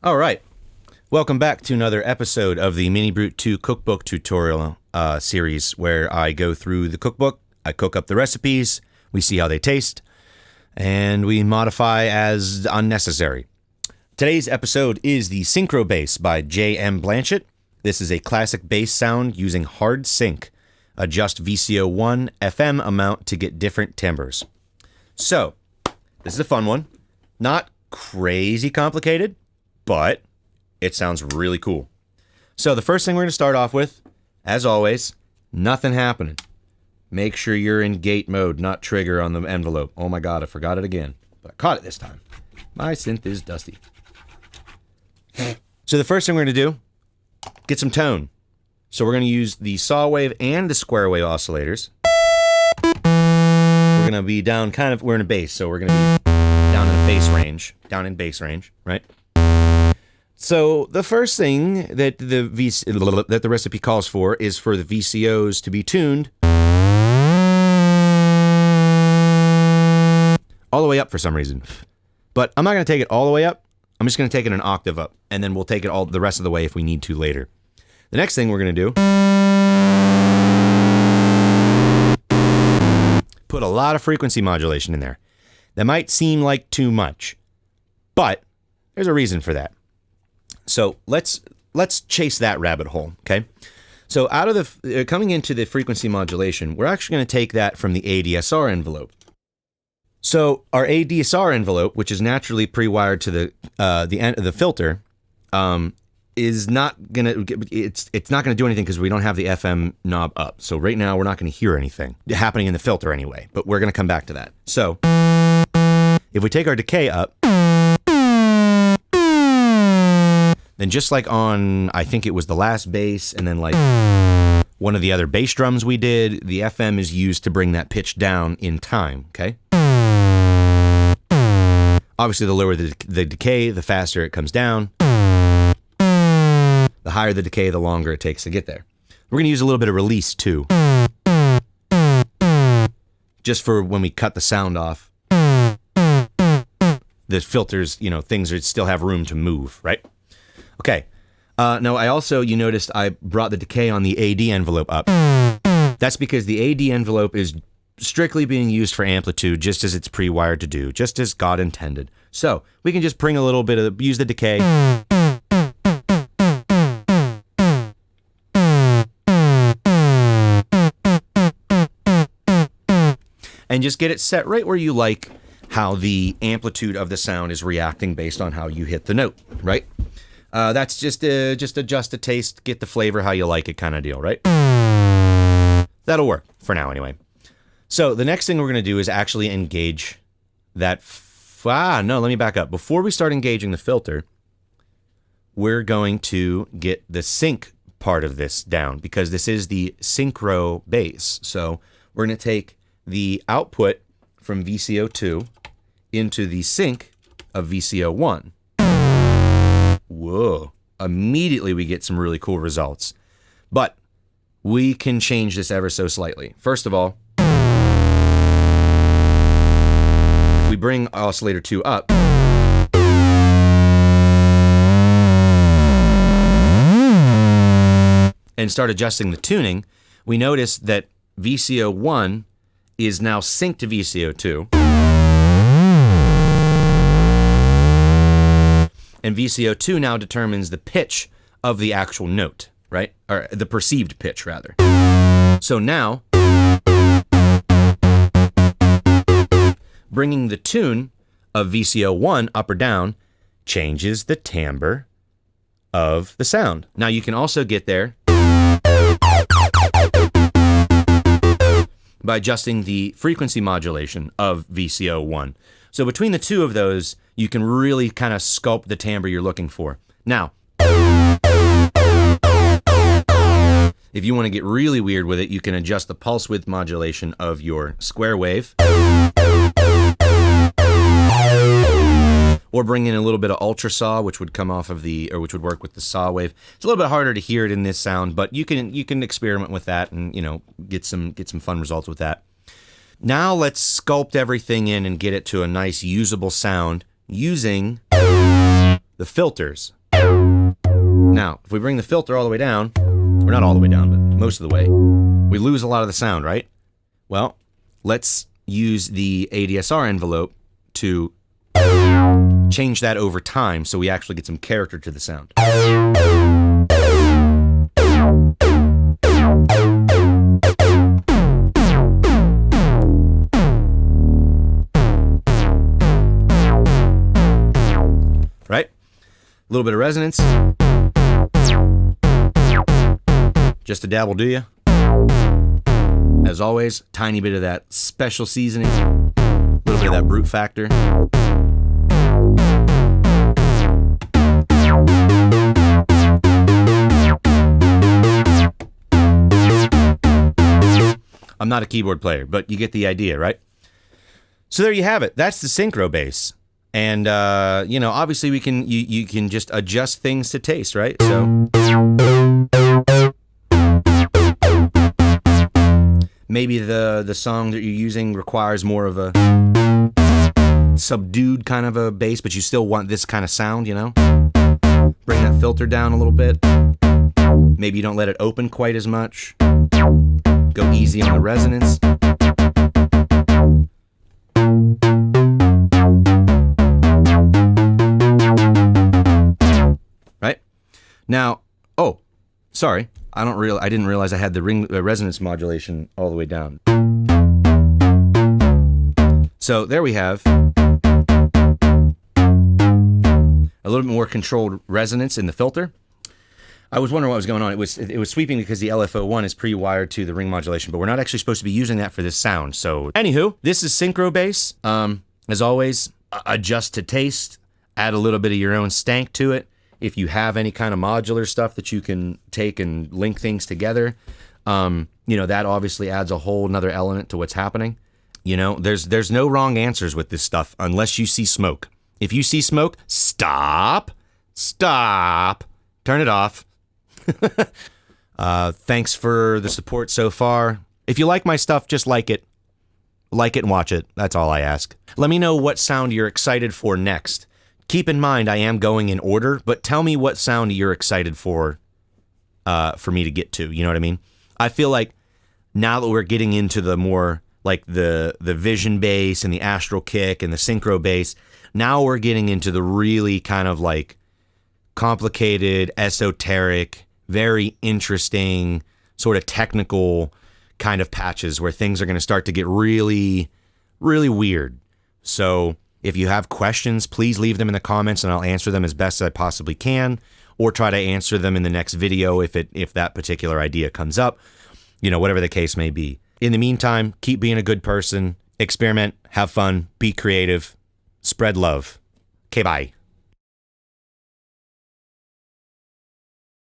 All right. Welcome back to another episode of the MiniBrute 2 cookbook tutorial series where I go through the cookbook, I cook up the recipes, we see how they taste, and we modify as unnecessary. Today's episode is the Synchro Bass by J.M. Blanchett. This is a classic bass sound using hard sync. Adjust VCO1 FM amount to get different timbres. So, this is a fun one. Not crazy complicated, but it sounds really cool. So the first thing we're going to start off with, as always, nothing happening. Make sure you're in gate mode, not trigger on the envelope. Oh my god, I forgot it again. But I caught it this time. My synth is dusty. So the first thing we're going to do, get some tone. So we're going to use the saw wave and the square wave oscillators. We're going to be down we're in a bass, so we're going to be down in bass range, right? So the first thing that the recipe calls for is for the VCOs to be tuned all the way up for some reason. But I'm not going to take it all the way up. I'm just going to take it an octave up, and then we'll take it all the rest of the way if we need to later. The next thing we're going to do, put a lot of frequency modulation in there. That might seem like too much, but there's a reason for that. So let's chase that rabbit hole, okay? So out of the coming into the frequency modulation, we're actually going to take that from the ADSR envelope. So our ADSR envelope, which is naturally pre-wired to the end of the filter, is not gonna it's not gonna do anything because we don't have the FM knob up. So right now we're not gonna hear anything happening in the filter anyway. But we're gonna come back to that. So if we take our decay up, then just like on, I think it was the last bass, and then like one of the other bass drums we did, the FM is used to bring that pitch down in time, okay? Obviously, the lower the decay, the faster it comes down. The higher the decay, the longer it takes to get there. We're going to use a little bit of release, too. Just for when we cut the sound off. The filters, things still have room to move, right? Okay. Now, you noticed I brought the decay on the AD envelope up. That's because the AD envelope is strictly being used for amplitude, just as it's pre-wired to do, just as God intended. So, we can just bring a little bit of, use the decay. And just get it set right where you like how the amplitude of the sound is reacting based on how you hit the note, right? That's just adjust the taste, get the flavor how you like it kind of deal, right? That'll work, for now anyway. So the next thing we're going to do is actually engage that... let me back up. Before we start engaging the filter, we're going to get the sync part of this down, because this is the Synchro Bass. So we're going to take the output from VCO2 into the sync of VCO1. Whoa. Immediately we get some really cool results. But we can change this ever so slightly. First of all, if we bring oscillator 2 up, and start adjusting the tuning, we notice that VCO1 is now synced to VCO2. And VCO2 now determines the pitch of the actual note, right? Or the perceived pitch, rather. So now, bringing the tune of VCO1 up or down changes the timbre of the sound. Now you can also get there by adjusting the frequency modulation of VCO1. So between the two of those, you can really kind of sculpt the timbre you're looking for. Now, if you want to get really weird with it, you can adjust the pulse width modulation of your square wave. Or bring in a little bit of ultra saw, which would come off of which would work with the saw wave. It's a little bit harder to hear it in this sound, but you can experiment with that and get some fun results with that. Now let's sculpt everything in and get it to a nice usable sound using the the filters. Now, if we bring the filter all the way down, or not all the way down, but most of the way, we lose a lot of the sound, right? Well, let's use the ADSR envelope to change that over time so we actually get some character to the sound. Right? A little bit of resonance. Just a dab will do ya. As always, tiny bit of that special seasoning. A little bit of that brute factor. I'm not a keyboard player, but you get the idea, right? So there you have it. That's the Synchro Bass. And, you know, obviously we can, you can just adjust things to taste, right? So maybe the song that you're using requires more of a subdued kind of a bass, but you still want this kind of sound, you know? Bring that filter down a little bit. Maybe you don't let it open quite as much. Go easy on the resonance. Right? Now, oh, sorry. I didn't realize I had the resonance modulation all the way down. So there we have a little bit more controlled resonance in the filter. I was wondering what was going on. It was sweeping because the LFO1 is pre-wired to the ring modulation, but we're not actually supposed to be using that for this sound. So anywho, this is Synchro Bass. As always, adjust to taste, add a little bit of your own stank to it. If you have any kind of modular stuff that you can take and link things together, you know, that obviously adds a whole nother element to what's happening. You know, there's no wrong answers with this stuff unless you see smoke. If you see smoke, stop, turn it off. Thanks for the support so far. If you like my stuff, just like it and watch it. That's all I ask. Let me know what sound you're excited for next. Keep in mind, I am going in order, but tell me what sound you're excited for me to get to. You know what I mean? I feel like now that we're getting into the more like the vision bass and the astral kick and the synchro bass, now we're getting into the really kind of like complicated, esoteric, very interesting, sort of technical kind of patches where things are going to start to get really, really weird. So if you have questions, please leave them in the comments and I'll answer them as best as I possibly can, or try to answer them in the next video if that particular idea comes up, you know, whatever the case may be. In the meantime, keep being a good person, experiment, have fun, be creative, spread love. Okay, bye.